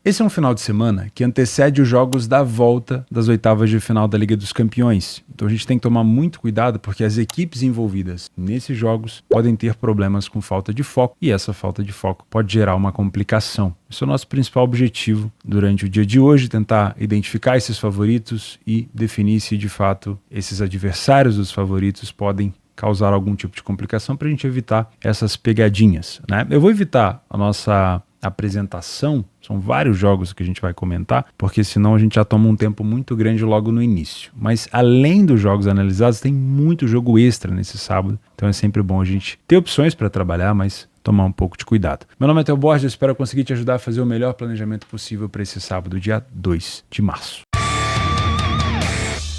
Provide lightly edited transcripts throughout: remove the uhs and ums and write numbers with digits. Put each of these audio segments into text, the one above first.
Esse é um final de semana que antecede os jogos da volta das oitavas de final da Liga dos Campeões. Então a gente tem que tomar muito cuidado porque as equipes envolvidas nesses jogos podem ter problemas com falta de foco e essa falta de foco pode gerar uma complicação. Esse é o nosso principal objetivo durante o dia de hoje, tentar identificar esses favoritos e definir se de fato esses adversários dos favoritos podem causar algum tipo de complicação para a gente evitar essas pegadinhas, né? Eu vou evitar a nossa apresentação, são vários jogos que a gente vai comentar, porque senão a gente já toma um tempo muito grande logo no início. Mas além dos jogos analisados, tem muito jogo extra nesse sábado, então é sempre bom a gente ter opções para trabalhar, mas tomar um pouco de cuidado. Meu nome é Theo Borges, espero conseguir te ajudar a fazer o melhor planejamento possível para esse sábado, dia 2 de março.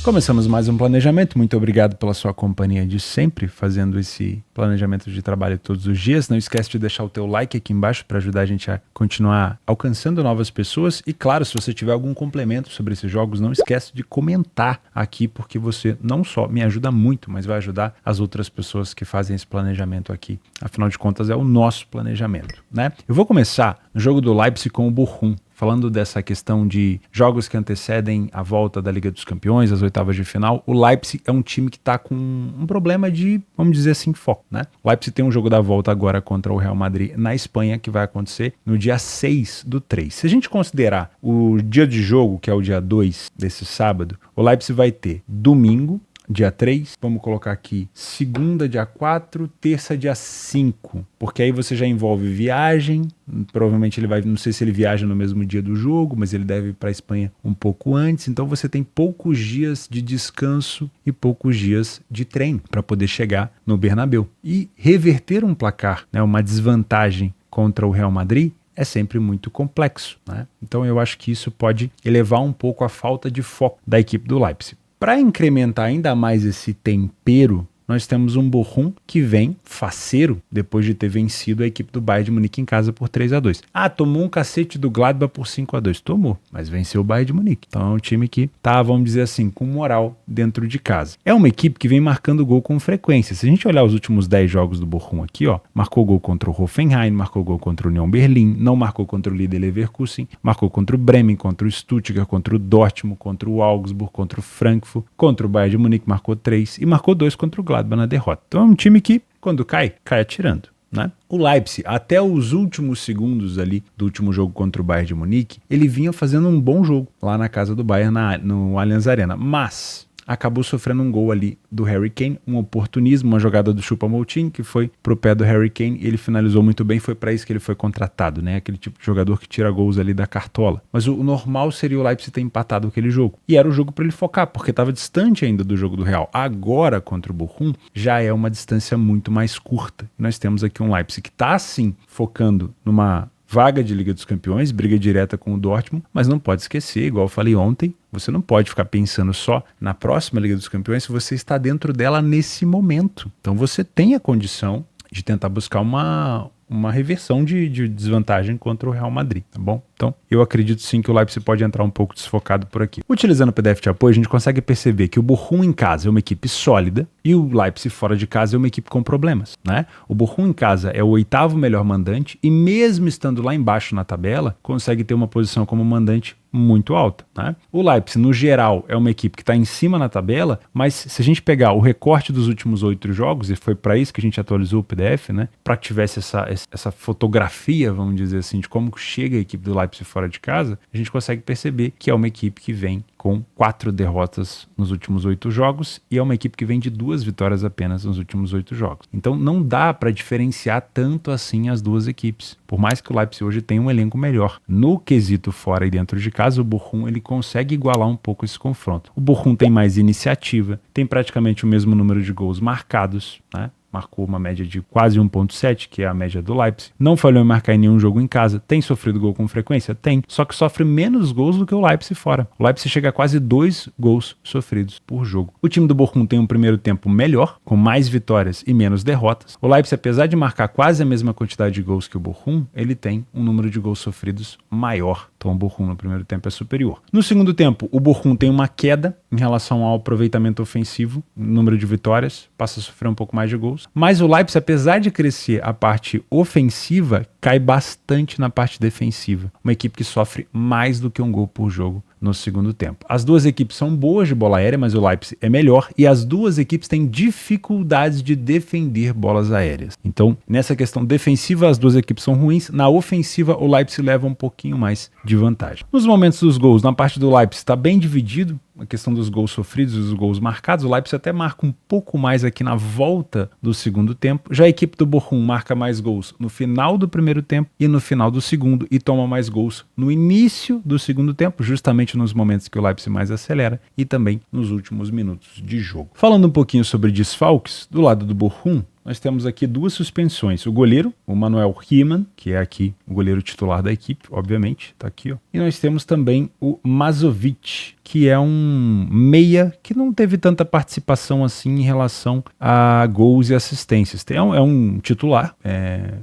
Começamos mais um planejamento, muito obrigado pela sua companhia de sempre, fazendo esse planejamento de trabalho todos os dias. Não esquece de deixar o teu like aqui embaixo para ajudar a gente a continuar alcançando novas pessoas. E claro, se você tiver algum complemento sobre esses jogos, não esquece de comentar aqui, porque você não só me ajuda muito, mas vai ajudar as outras pessoas que fazem esse planejamento aqui. Afinal de contas, é o nosso planejamento, né? Eu vou começar no jogo do Leipzig com o Bochum. Falando dessa questão de jogos que antecedem a volta da Liga dos Campeões, as oitavas de final, o Leipzig é um time que está com um problema de, vamos dizer assim, foco, né? O Leipzig tem um jogo da volta agora contra o Real Madrid na Espanha, que vai acontecer no dia 6/3. Se a gente considerar o dia de jogo, que é o dia 2 desse sábado, o Leipzig vai ter domingo, dia 3, vamos colocar aqui segunda, dia 4, terça, dia 5, porque aí você já envolve viagem, provavelmente ele vai, não sei se ele viaja no mesmo dia do jogo, mas ele deve ir para a Espanha um pouco antes, então você tem poucos dias de descanso e poucos dias de treino para poder chegar no Bernabéu. E reverter um placar, né, uma desvantagem contra o Real Madrid, é sempre muito complexo, né? Então eu acho que isso pode elevar um pouco a falta de foco da equipe do Leipzig. Para incrementar ainda mais esse tempero, nós temos um Bochum que vem faceiro depois de ter vencido a equipe do Bayern de Munique em casa por 3-2. Ah, tomou um cacete do Gladbach por 5-2. Tomou, mas venceu o Bayern de Munique. Então é um time que tá, vamos dizer assim, com moral dentro de casa. É uma equipe que vem marcando gol com frequência. Se a gente olhar os últimos 10 jogos do Bochum aqui, ó, marcou gol contra o Hoffenheim, marcou gol contra o Union Berlin, não marcou contra o líder Leverkusen, marcou contra o Bremen, contra o Stuttgart, contra o Dortmund, contra o Augsburg, contra o Frankfurt, contra o Bayern de Munique, marcou 3 e marcou 2 contra o Gladbach na derrota. Então é um time que, quando cai atirando, né? O Leipzig, até os últimos segundos ali do último jogo contra o Bayern de Munique, ele vinha fazendo um bom jogo lá na casa do Bayern, no Allianz Arena, mas acabou sofrendo um gol ali do Harry Kane, um oportunismo, uma jogada do Choupo-Moting que foi pro pé do Harry Kane, ele finalizou muito bem, foi para isso que ele foi contratado, né? Aquele tipo de jogador que tira gols ali da cartola. Mas o normal seria o Leipzig ter empatado aquele jogo. E era o jogo para ele focar, porque estava distante ainda do jogo do Real. Agora, contra o Bochum, já é uma distância muito mais curta. Nós temos aqui um Leipzig que está sim focando numa vaga de Liga dos Campeões, briga direta com o Dortmund, mas não pode esquecer, igual eu falei ontem, você não pode ficar pensando só na próxima Liga dos Campeões se você está dentro dela nesse momento. Então você tem a condição de tentar buscar uma reversão de desvantagem contra o Real Madrid, tá bom? Então, eu acredito sim que o Leipzig pode entrar um pouco desfocado por aqui. Utilizando o PDF de apoio, a gente consegue perceber que o Bochum em casa é uma equipe sólida e o Leipzig fora de casa é uma equipe com problemas, né? O Bochum em casa é o 8º melhor mandante e mesmo estando lá embaixo na tabela, consegue ter uma posição como mandante muito alta, né? O Leipzig, no geral, é uma equipe que está em cima na tabela, mas se a gente pegar o recorte dos últimos 8 jogos, e foi para isso que a gente atualizou o PDF, né? Para que tivesse essa fotografia, vamos dizer assim, de como chega a equipe do Leipzig fora de casa, a gente consegue perceber que é uma equipe que vem com 4 derrotas nos últimos 8 jogos e é uma equipe que vem de 2 vitórias apenas nos últimos 8 jogos. Então não dá para diferenciar tanto assim as duas equipes. Por mais que o Leipzig hoje tenha um elenco melhor. No quesito fora e dentro de casa, o Bochum ele consegue igualar um pouco esse confronto. O Bochum tem mais iniciativa, tem praticamente o mesmo número de gols marcados, né? Marcou uma média de quase 1.7, que é a média do Leipzig. Não falhou em marcar em nenhum jogo em casa. Tem sofrido gol com frequência? Tem. Só que sofre menos gols do que o Leipzig fora. O Leipzig chega a quase 2 gols sofridos por jogo. O time do Bochum tem um primeiro tempo melhor, com mais vitórias e menos derrotas. O Leipzig, apesar de marcar quase a mesma quantidade de gols que o Bochum, ele tem um número de gols sofridos maior. Então o Bochum no primeiro tempo é superior. No segundo tempo, o Bochum tem uma queda em relação ao aproveitamento ofensivo, número de vitórias, passa a sofrer um pouco mais de gols. Mas o Leipzig, apesar de crescer a parte ofensiva, cai bastante na parte defensiva. Uma equipe que sofre mais do que um gol por jogo no segundo tempo. As duas equipes são boas de bola aérea, mas o Leipzig é melhor e as duas equipes têm dificuldades de defender bolas aéreas. Então, nessa questão defensiva, as duas equipes são ruins. Na ofensiva, o Leipzig leva um pouquinho mais de vantagem. Nos momentos dos gols, na parte do Leipzig está bem dividido. A questão dos gols sofridos e dos gols marcados, o Leipzig até marca um pouco mais aqui na volta do segundo tempo. Já a equipe do Bochum marca mais gols no final do primeiro tempo e no final do segundo e toma mais gols no início do segundo tempo, justamente nos momentos que o Leipzig mais acelera e também nos últimos minutos de jogo. Falando um pouquinho sobre desfalques, do lado do Bochum, nós temos aqui duas suspensões. O goleiro, o Manuel Riemann, que é aqui o goleiro titular da equipe, obviamente, está aqui, ó. E nós temos também o Mazovic, que é um meia que não teve tanta participação assim em relação a gols e assistências. É um titular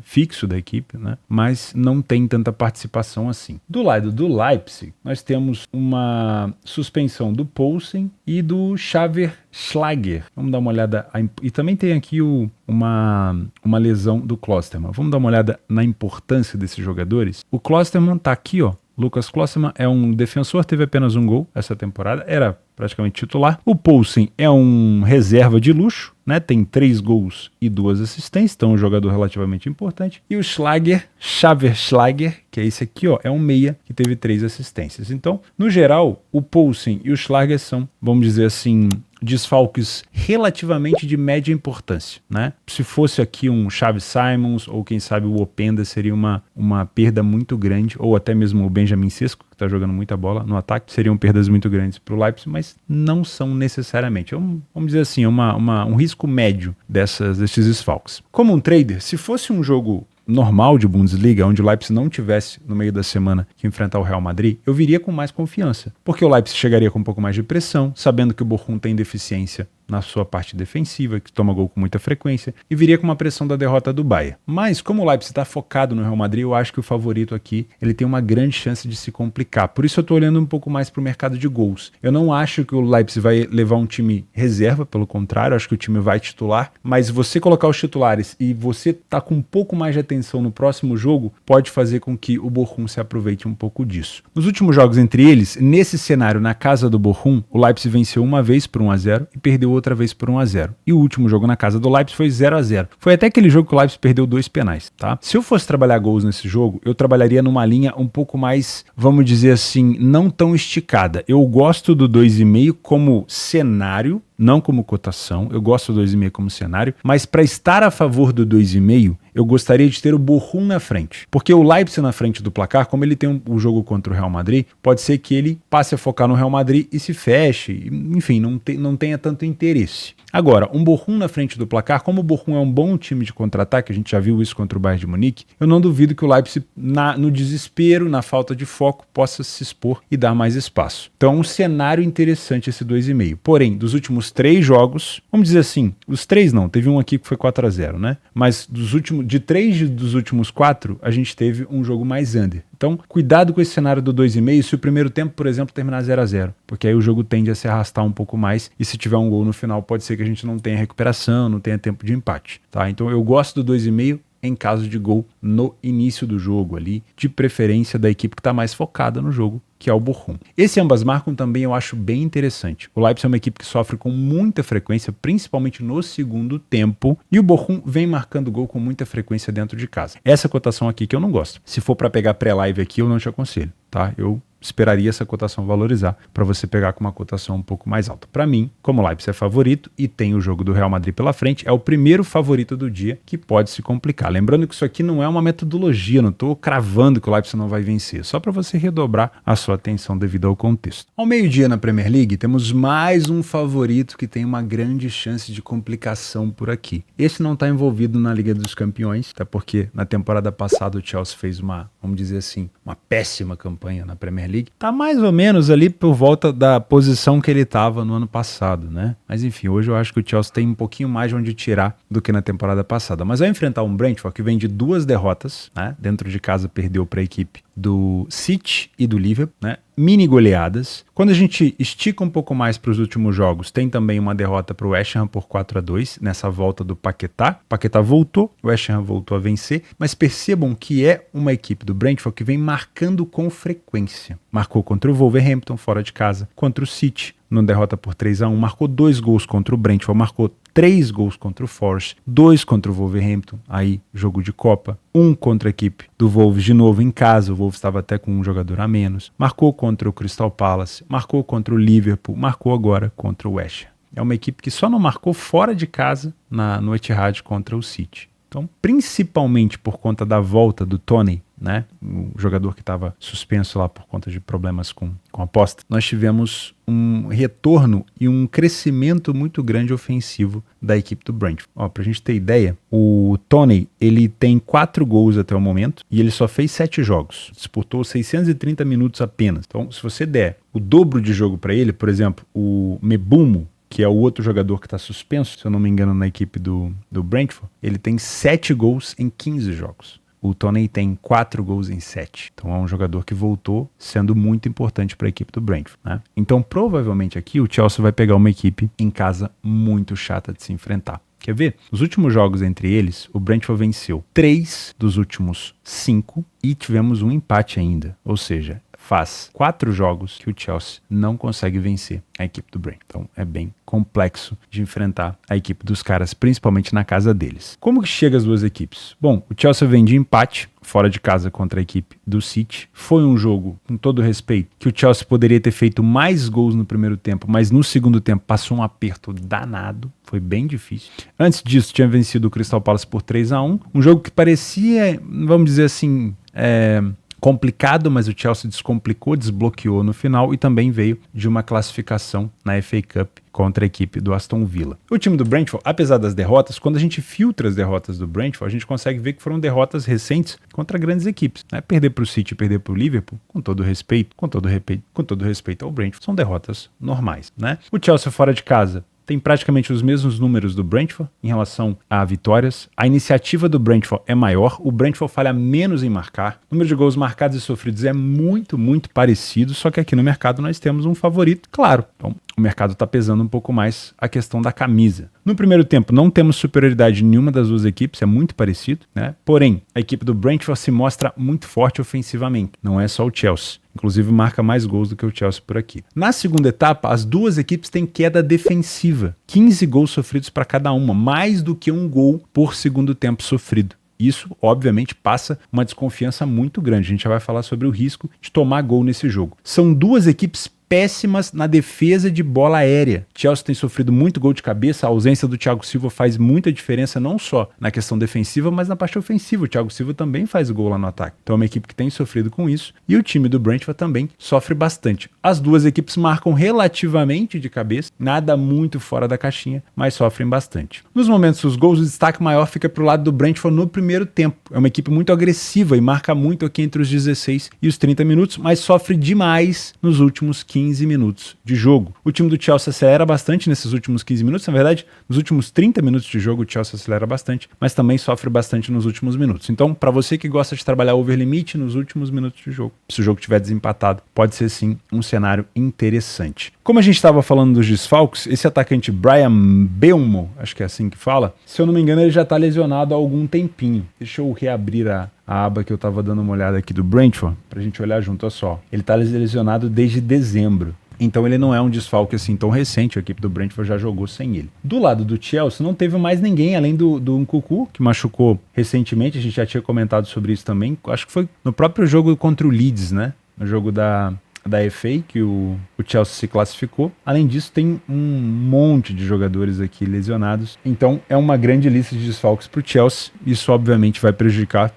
fixo da equipe, né? Mas não tem tanta participação assim. Do lado do Leipzig, nós temos uma suspensão do Poulsen e do Xaver Schlager. Vamos dar uma olhada. E também tem aqui uma lesão do Klostermann. Vamos dar uma olhada na importância desses jogadores. O Klostermann tá aqui, ó. Lucas Klostermann é um defensor, teve apenas um gol essa temporada, era praticamente titular. O Poulsen é um reserva de luxo, né? Tem 3 gols e 2 assistências, então é um jogador relativamente importante. E o Schlager, Xaver Schlager, que é esse aqui, ó, é um meia que teve 3 assistências. Então, no geral, o Poulsen e o Schlager são, vamos dizer assim, desfalques relativamente de média importância, né? Se fosse aqui um Xavi Simons ou quem sabe o Openda, seria uma perda muito grande, ou até mesmo o Benjamin Sesko, que está jogando muita bola no ataque, seriam perdas muito grandes para o Leipzig, mas não são necessariamente. Vamos dizer assim, um risco médio desses desfalques. Como um trader, se fosse um jogo normal de Bundesliga, onde o Leipzig não tivesse no meio da semana que enfrentar o Real Madrid, eu viria com mais confiança, porque o Leipzig chegaria com um pouco mais de pressão, sabendo que o Bochum tem deficiência na sua parte defensiva, que toma gol com muita frequência, e viria com uma pressão da derrota do Bayern. Mas como o Leipzig está focado no Real Madrid, eu acho que o favorito aqui, ele tem uma grande chance de se complicar. Por isso eu estou olhando um pouco mais para o mercado de gols. Eu não acho que o Leipzig vai levar um time reserva, pelo contrário, acho que o time vai titular, mas você colocar os titulares e você tá com um pouco mais de atenção no próximo jogo, pode fazer com que o Bochum se aproveite um pouco disso. Nos últimos jogos entre eles, nesse cenário, na casa do Bochum, o Leipzig venceu uma vez por 1-0 e perdeu outra vez por 1-0. E o último jogo na casa do Leipzig foi 0-0. Foi até aquele jogo que o Leipzig perdeu 2 penais, tá? Se eu fosse trabalhar gols nesse jogo, eu trabalharia numa linha um pouco mais, vamos dizer assim, não tão esticada. Eu gosto do 2,5 como cenário, não como cotação. Eu gosto do 2,5 como cenário, mas para estar a favor do 2,5, eu gostaria de ter o Bochum na frente. Porque o Leipzig na frente do placar, como ele tem o jogo contra o Real Madrid, pode ser que ele passe a focar no Real Madrid e se feche, enfim, não tenha tanto interesse. Agora, um Bochum na frente do placar, como o Bochum é um bom time de contra-ataque, a gente já viu isso contra o Bayern de Munique, eu não duvido que o Leipzig, no desespero, na falta de foco, possa se expor e dar mais espaço. Então é um cenário interessante esse 2,5. Porém, dos últimos 3 jogos, vamos dizer assim, os 3 não, teve um aqui que foi 4-0, né? Mas de 3 dos últimos 4, a gente teve um jogo mais under. Então, cuidado com esse cenário do 2,5 se o primeiro tempo, por exemplo, terminar 0-0, porque aí o jogo tende a se arrastar um pouco mais e se tiver um gol no final, pode ser que a gente não tenha recuperação, não tenha tempo de empate, tá? Então, eu gosto do 2,5 em caso de gol no início do jogo ali, de preferência da equipe que está mais focada no jogo, que é o Bochum. Esse ambas marcam também eu acho bem interessante. O Leipzig é uma equipe que sofre com muita frequência, principalmente no segundo tempo, e o Bochum vem marcando gol com muita frequência dentro de casa. Essa cotação aqui que eu não gosto. Se for para pegar pré-live aqui, eu não te aconselho, tá? Eu esperaria essa cotação valorizar para você pegar com uma cotação um pouco mais alta. Para mim, como o Leipzig é favorito e tem o jogo do Real Madrid pela frente, é o primeiro favorito do dia que pode se complicar. Lembrando que isso aqui não é uma metodologia, não estou cravando que o Leipzig não vai vencer, só para você redobrar a sua atenção devido ao contexto. Ao meio-dia na Premier League, temos mais um favorito que tem uma grande chance de complicação por aqui. Esse não está envolvido na Liga dos Campeões, até porque na temporada passada o Chelsea fez vamos dizer assim, uma péssima campanha na Premier League. Tá mais ou menos ali por volta da posição que ele estava no ano passado, né? Mas enfim, hoje eu acho que o Chelsea tem um pouquinho mais de onde tirar do que na temporada passada. Mas vai enfrentar um Brentford que vem de 2 derrotas, né? Dentro de casa perdeu para a equipe do City e do Liverpool, né? Mini goleadas. Quando a gente estica um pouco mais para os últimos jogos, tem também uma derrota para o West Ham por 4-2 nessa volta do Paquetá. O Paquetá voltou, o West Ham voltou a vencer, mas percebam que é uma equipe do Brentford que vem marcando com frequência. Marcou contra o Wolverhampton fora de casa, contra o City, numa derrota por 3-1, marcou 2 gols contra o Brentford, marcou 3 gols contra o Forest, 2 contra o Wolverhampton, aí jogo de Copa, 1 contra a equipe do Wolves de novo em casa, o Wolves estava até com um jogador a menos, marcou contra o Crystal Palace, marcou contra o Liverpool, marcou agora contra o West Ham. É uma equipe que só não marcou fora de casa no Etihad contra o City. Então, principalmente por conta da volta do Toney, né, o jogador que estava suspenso lá por conta de problemas com aposta, nós tivemos um retorno e um crescimento muito grande ofensivo da equipe do Brentford. Para a gente ter ideia, o Toney, ele tem 4 gols até o momento e ele só fez 7 jogos. Disputou 630 minutos apenas. Então, se você der o dobro de jogo para ele, por exemplo, o Mbeumo, que é o outro jogador que está suspenso, se eu não me engano, na equipe do Brentford, ele tem 7 gols em 15 jogos. O Toney tem 4 gols em 7. Então é um jogador que voltou sendo muito importante para a equipe do Brentford, né? Então provavelmente aqui o Chelsea vai pegar uma equipe em casa muito chata de se enfrentar. Quer ver? Nos últimos jogos entre eles, o Brentford venceu 3 dos últimos 5 e tivemos um empate ainda. Ou seja, faz 4 jogos que o Chelsea não consegue vencer a equipe do Brentford. Então é bem complexo de enfrentar a equipe dos caras, principalmente na casa deles. Como que chega as duas equipes? Bom, o Chelsea vem de empate fora de casa contra a equipe do City. Foi um jogo, com todo respeito, que o Chelsea poderia ter feito mais gols no primeiro tempo, mas no segundo tempo passou um aperto danado. Foi bem difícil. Antes disso, tinha vencido o Crystal Palace por 3-1. Um jogo que parecia, vamos dizer assim, complicado, mas o Chelsea descomplicou, desbloqueou no final e também veio de uma classificação na FA Cup contra a equipe do Aston Villa. O time do Brentford, apesar das derrotas, quando a gente filtra as derrotas do Brentford, a gente consegue ver que foram derrotas recentes contra grandes equipes, né? Perder para o City e perder para o Liverpool, com todo respeito ao Brentford, são derrotas normais, né? O Chelsea fora de casa tem praticamente os mesmos números do Brentford em relação a vitórias. A iniciativa do Brentford é maior, o Brentford falha menos em marcar. O número de gols marcados e sofridos é muito, muito parecido, só que aqui no mercado nós temos um favorito, claro. Então, o mercado está pesando um pouco mais a questão da camisa. No primeiro tempo, não temos superioridade em nenhuma das duas equipes, é muito parecido, né? Porém, a equipe do Brentford se mostra muito forte ofensivamente, não é só o Chelsea. Inclusive marca mais gols do que o Chelsea por aqui. Na segunda etapa, as duas equipes têm queda defensiva. 15 gols sofridos para cada uma, mais do que um gol por segundo tempo sofrido. Isso, obviamente, passa uma desconfiança muito grande. A gente já vai falar sobre o risco de tomar gol nesse jogo. São duas equipes péssimas na defesa de bola aérea. Chelsea tem sofrido muito gol de cabeça, a ausência do Thiago Silva faz muita diferença não só na questão defensiva, mas na parte ofensiva. O Thiago Silva também faz gol lá no ataque. Então é uma equipe que tem sofrido com isso e o time do Brentford também sofre bastante. As duas equipes marcam relativamente de cabeça, nada muito fora da caixinha, mas sofrem bastante. Nos momentos dos gols, o destaque maior fica para o lado do Brentford no primeiro tempo. É uma equipe muito agressiva e marca muito aqui entre os 16 e os 30 minutos, mas sofre demais nos últimos 15 minutos de jogo. O time do Chelsea acelera bastante nesses últimos 15 minutos, na verdade, nos últimos 30 minutos de jogo o Chelsea acelera bastante, mas também sofre bastante nos últimos minutos. Então, para você que gosta de trabalhar over limite nos últimos minutos de jogo, se o jogo estiver desempatado, pode ser sim um cenário interessante. Como a gente estava falando dos desfalques, esse atacante Bryan Mbeumo, acho que é assim que fala, se eu não me engano ele já está lesionado há algum tempinho. Deixa eu reabrir a aba que eu estava dando uma olhada aqui do Brentford, para a gente olhar junto, olha só. Ele está lesionado desde dezembro. Então ele não é um desfalque assim tão recente, a equipe do Brentford já jogou sem ele. Do lado do Chelsea não teve mais ninguém, além do Nkunku, que machucou recentemente, a gente já tinha comentado sobre isso também, acho que foi no próprio jogo contra o Leeds, né? No jogo da FA, que o Chelsea se classificou. Além disso, tem um monte de jogadores aqui lesionados. Então, é uma grande lista de desfalques para o Chelsea. Isso, obviamente,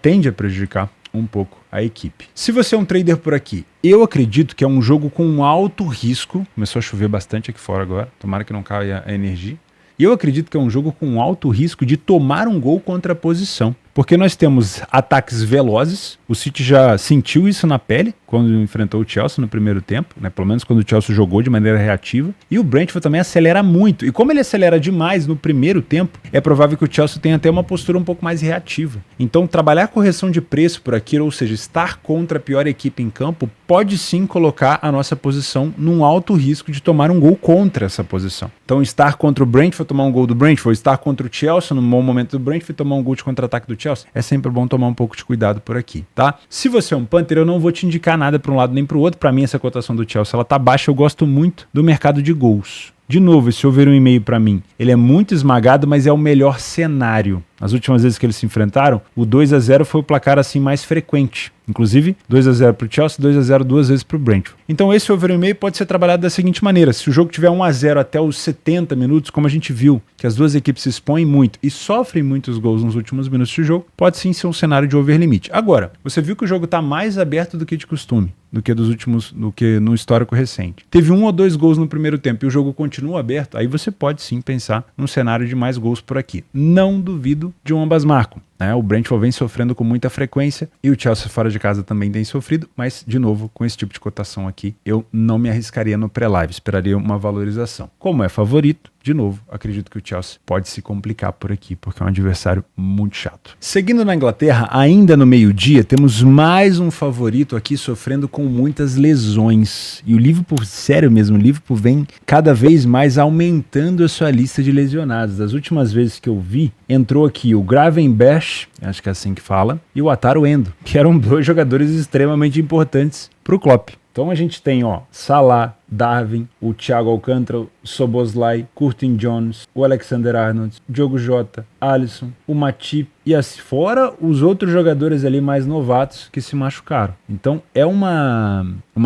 tende a prejudicar um pouco a equipe. Se você é um trader por aqui, eu acredito que é um jogo com um alto risco. Começou a chover bastante aqui fora agora. Tomara que não caia a energia. E eu acredito que é um jogo com alto risco de tomar um gol contra a posição. Porque nós temos ataques velozes, o City já sentiu isso na pele quando enfrentou o Chelsea no primeiro tempo, né? Pelo menos quando o Chelsea jogou de maneira reativa, e o Brentford também acelera muito, e como ele acelera demais no primeiro tempo, é provável que o Chelsea tenha até uma postura um pouco mais reativa. Então trabalhar correção de preço por aqui, ou seja, estar contra a pior equipe em campo, pode sim colocar a nossa posição num alto risco de tomar um gol contra essa posição. Então estar contra o Brentford, tomar um gol do Brentford, estar contra o Chelsea no bom momento do Brentford, tomar um gol de contra-ataque do Chelsea, é sempre bom tomar um pouco de cuidado por aqui, tá? Se você é um Panther, eu não vou te indicar nada para um lado nem para o outro. Para mim essa cotação do Chelsea ela tá baixa, eu gosto muito do mercado de gols. De novo, esse over 1,5 para mim, ele é muito esmagado, mas é o melhor cenário. As últimas vezes que eles se enfrentaram, o 2-0 foi o placar assim mais frequente. Inclusive, 2-0 para o Chelsea, 2-0 duas vezes para o Brentford. Então esse over 1,5 pode ser trabalhado da seguinte maneira: se o jogo tiver 1-0 até os 70 minutos, como a gente viu, que as duas equipes se expõem muito e sofrem muitos gols nos últimos minutos de jogo, pode sim ser um cenário de over limite. Agora, você viu que o jogo está mais aberto do que de costume, do que no histórico recente. Teve 1 ou 2 gols no primeiro tempo e o jogo continua aberto, aí você pode sim pensar num cenário de mais gols por aqui. Não duvido de um ambas marcam. O Brentford vem sofrendo com muita frequência e o Chelsea fora de casa também tem sofrido, mas, de novo, com esse tipo de cotação aqui, eu não me arriscaria no pré-live, esperaria uma valorização. Como é favorito, de novo, acredito que o Chelsea pode se complicar por aqui, porque é um adversário muito chato. Seguindo na Inglaterra, ainda no meio-dia, temos mais um favorito aqui sofrendo com muitas lesões. E o Liverpool, sério mesmo, o Liverpool vem cada vez mais aumentando a sua lista de lesionados. Das últimas vezes que eu vi, entrou aqui o Gravenberch, acho que é assim que fala, e o Wataru Endo, que eram 2 jogadores extremamente importantes para o Klopp. Então a gente tem, Salah, Darwin, o Thiago Alcântara, o Szoboszlai, Curtin Jones, o Alexander-Arnold, Diogo Jota, Alisson, o Matip e assim, fora os outros jogadores ali mais novatos que se machucaram. Então é uma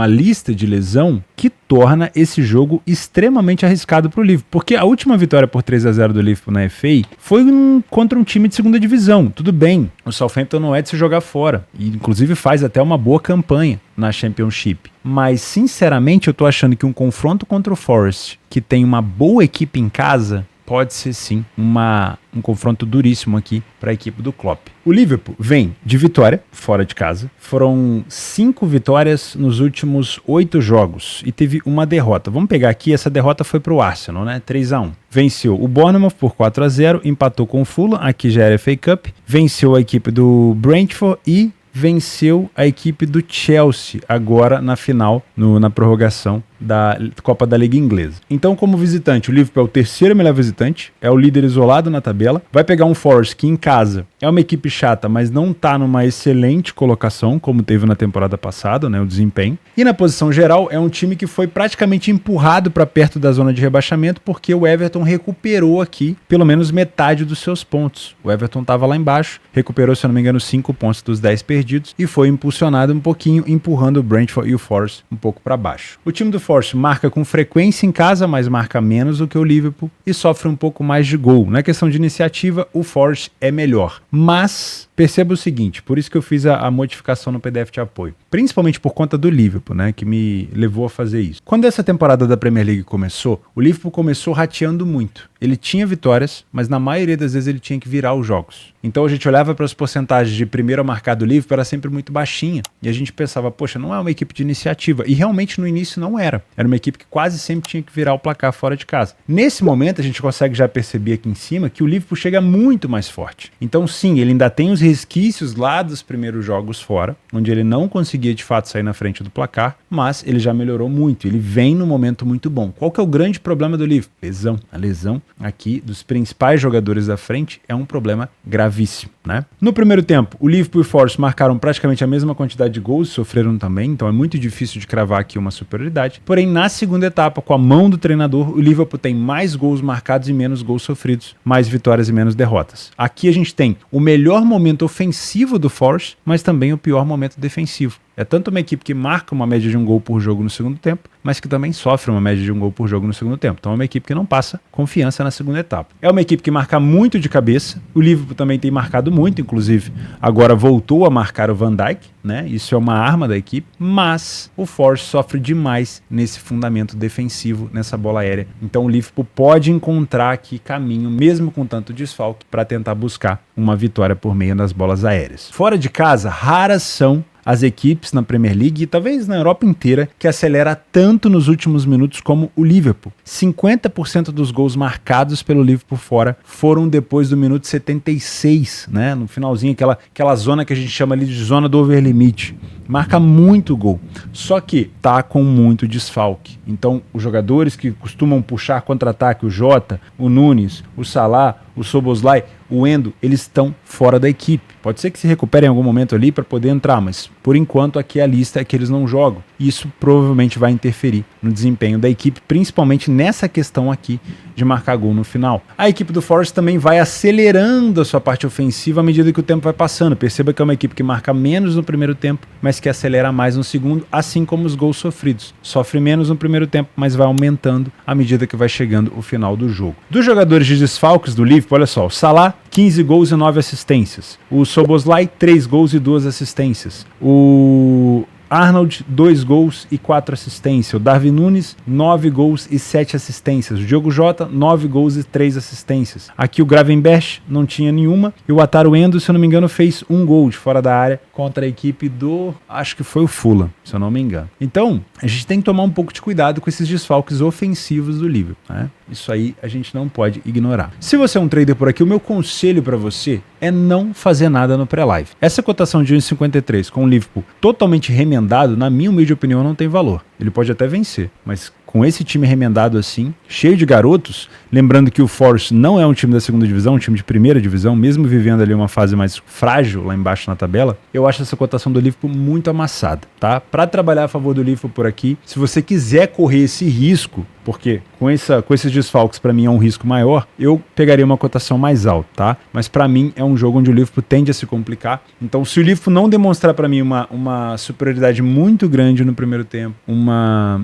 lista de lesão que torna esse jogo extremamente arriscado para o Liverpool, porque a última vitória por 3-0 do Liverpool na FA foi contra um time de segunda divisão. Tudo bem, o Southampton não é de se jogar fora e inclusive faz até uma boa campanha na Championship. Mas, sinceramente, eu tô achando que um confronto contra o Forest, que tem uma boa equipe em casa, pode ser sim um confronto duríssimo aqui para a equipe do Klopp. O Liverpool vem de vitória fora de casa. Foram 5 vitórias nos últimos 8 jogos e teve uma derrota. Vamos pegar aqui, essa derrota foi para o Arsenal, né? 3-1. Venceu o Bournemouth por 4-0, empatou com o Fulham, aqui já era FA Cup. Venceu a equipe do Brentford e venceu a equipe do Chelsea agora na final, na prorrogação da Copa da Liga Inglesa. Então, como visitante, o Liverpool é o terceiro melhor visitante, é o líder isolado na tabela, vai pegar um Forest que em casa é uma equipe chata, mas não tá numa excelente colocação, como teve na temporada passada, né, o desempenho. E na posição geral, é um time que foi praticamente empurrado para perto da zona de rebaixamento, porque o Everton recuperou aqui pelo menos metade dos seus pontos. O Everton estava lá embaixo, recuperou, se eu não me engano, 5 pontos dos 10 perdidos e foi impulsionado um pouquinho, empurrando o Brentford e o Forest um pouco para baixo. O time do Forest marca com frequência em casa, mas marca menos do que o Liverpool e sofre um pouco mais de gol. Na questão de iniciativa, o Forest é melhor. Mas perceba o seguinte, por isso que eu fiz a modificação no PDF de apoio, principalmente por conta do Liverpool, né, que me levou a fazer isso. Quando essa temporada da Premier League começou, o Liverpool começou rateando muito. Ele tinha vitórias, mas na maioria das vezes ele tinha que virar os jogos. Então a gente olhava para as porcentagens de primeiro a marcar do Liverpool, era sempre muito baixinha. E a gente pensava, poxa, não é uma equipe de iniciativa. E realmente no início não era. Era uma equipe que quase sempre tinha que virar o placar fora de casa. Nesse momento a gente consegue já perceber aqui em cima que o Liverpool chega muito mais forte. Então sim, ele ainda tem os resquícios lá dos primeiros jogos fora, onde ele não conseguia de fato sair na frente do placar, mas ele já melhorou muito. Ele vem num momento muito bom. Qual que é o grande problema do Liverpool? Lesão. A lesão aqui dos principais jogadores da frente é um problema gravíssimo, né? No primeiro tempo, o Liverpool e o Forest marcaram praticamente a mesma quantidade de gols, sofreram também, então é muito difícil de cravar aqui uma superioridade. Porém, na segunda etapa, com a mão do treinador, o Liverpool tem mais gols marcados e menos gols sofridos, mais vitórias e menos derrotas. Aqui a gente tem o melhor momento ofensivo do Forest, mas também o pior momento defensivo. É tanto uma equipe que marca uma média de um gol por jogo no segundo tempo, mas que também sofre uma média de um gol por jogo no segundo tempo. Então é uma equipe que não passa confiança na segunda etapa. É uma equipe que marca muito de cabeça. O Liverpool também tem marcado muito, inclusive agora voltou a marcar o Van Dijk, né? Isso é uma arma da equipe, mas o Forest sofre demais nesse fundamento defensivo, nessa bola aérea. Então o Liverpool pode encontrar aqui caminho, mesmo com tanto desfalque, para tentar buscar uma vitória por meio das bolas aéreas. Fora de casa, raras são as equipes na Premier League e talvez na Europa inteira que acelera tanto nos últimos minutos como o Liverpool. 50% dos gols marcados pelo Liverpool fora foram depois do minuto 76, né? No finalzinho, aquela zona que a gente chama ali de zona do overlimite. Marca muito gol, só que tá com muito desfalque. Então, os jogadores que costumam puxar contra-ataque, o Jota, o Nunes, o Salah, o Szoboszlai, o Endo, eles estão fora da equipe. Pode ser que se recuperem em algum momento ali para poder entrar, mas por enquanto aqui a lista é que eles não jogam. Isso provavelmente vai interferir no desempenho da equipe, principalmente nessa questão aqui de marcar gol no final. A equipe do Forest também vai acelerando a sua parte ofensiva à medida que o tempo vai passando. Perceba que é uma equipe que marca menos no primeiro tempo, mas que acelera mais no segundo, assim como os gols sofridos. Sofre menos no primeiro tempo, mas vai aumentando à medida que vai chegando o final do jogo. Dos jogadores de desfalques do Liverpool, olha só, o Salah, 15 gols e 9 assistências. O Szoboszlai, 3 gols e 2 assistências. O Arnold, 2 gols e 4 assistências. O Darwin Nunes, 9 gols e 7 assistências. O Diogo Jota, 9 gols e 3 assistências. Aqui o Gravenberch não tinha nenhuma. E o Wataru Endo, se eu não me engano, fez 1 gol de fora da área contra a equipe do... acho que foi o Fulham, se eu não me engano. Então, a gente tem que tomar um pouco de cuidado com esses desfalques ofensivos do Liverpool, né? Isso aí a gente não pode ignorar. Se você é um trader por aqui, o meu conselho para você é não fazer nada no pré-live. Essa cotação de 1,53 com o Liverpool totalmente remendado, na minha humilde opinião, não tem valor. Ele pode até vencer, mas com esse time remendado assim, cheio de garotos, lembrando que o Forest não é um time da segunda divisão, um time de primeira divisão, mesmo vivendo ali uma fase mais frágil lá embaixo na tabela, eu acho essa cotação do Liverpool muito amassada, tá? Para trabalhar a favor do Liverpool por aqui, se você quiser correr esse risco, porque com esses desfalques para mim é um risco maior, eu pegaria uma cotação mais alta, tá? Mas para mim é um jogo onde o Liverpool tende a se complicar. Então, se o Liverpool não demonstrar para mim uma superioridade muito grande no primeiro tempo, um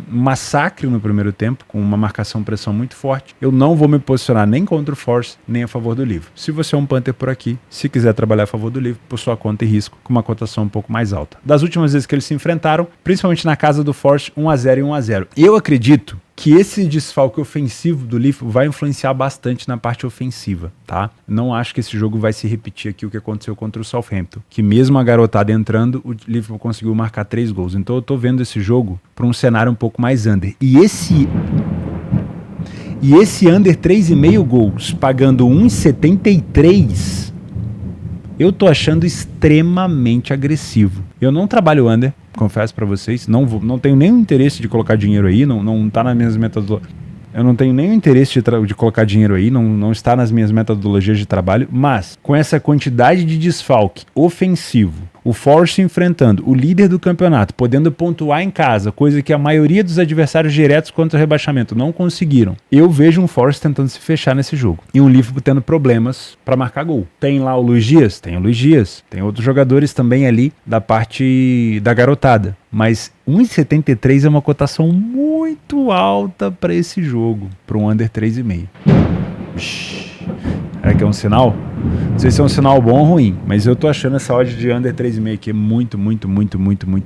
massacre no primeiro tempo, com uma marcação-pressão muito forte, eu não vou me posicionar nem contra o Forest, nem a favor do Liverpool. Se você é um punter por aqui, se quiser trabalhar a favor do Liverpool, por sua conta e risco, com uma cotação um pouco mais alta. Das últimas vezes que eles se enfrentaram, principalmente na casa do Forest, 1-0 e 1-0. Eu acredito que esse desfalque ofensivo do Liverpool vai influenciar bastante na parte ofensiva, tá? Não acho que esse jogo vai se repetir aqui o que aconteceu contra o Southampton, que mesmo a garotada entrando, o Liverpool conseguiu marcar 3 gols. Então eu tô vendo esse jogo para um cenário um pouco mais under. E esse under 3,5 gols, pagando 1,73, eu tô achando extremamente agressivo. Eu não trabalho under, confesso pra vocês, não tenho nenhum interesse de colocar dinheiro aí, não tá nas minhas metodologias. Eu não tenho nenhum interesse de colocar dinheiro aí, não está nas minhas metodologias de trabalho, mas com essa quantidade de desfalque ofensivo, o Forest enfrentando o líder do campeonato, podendo pontuar em casa, coisa que a maioria dos adversários diretos contra o rebaixamento não conseguiram, eu vejo um Forest tentando se fechar nesse jogo. E um Liverpool tendo problemas para marcar gol. Tem lá o Luiz Dias? Tem o Luiz Dias. Tem outros jogadores também ali da parte da garotada. Mas 1,73 é uma cotação muito alta para esse jogo, para um under 3,5. Será que é um sinal? Não sei se é um sinal bom ou ruim, mas eu tô achando essa odd de under 3,5 aqui muito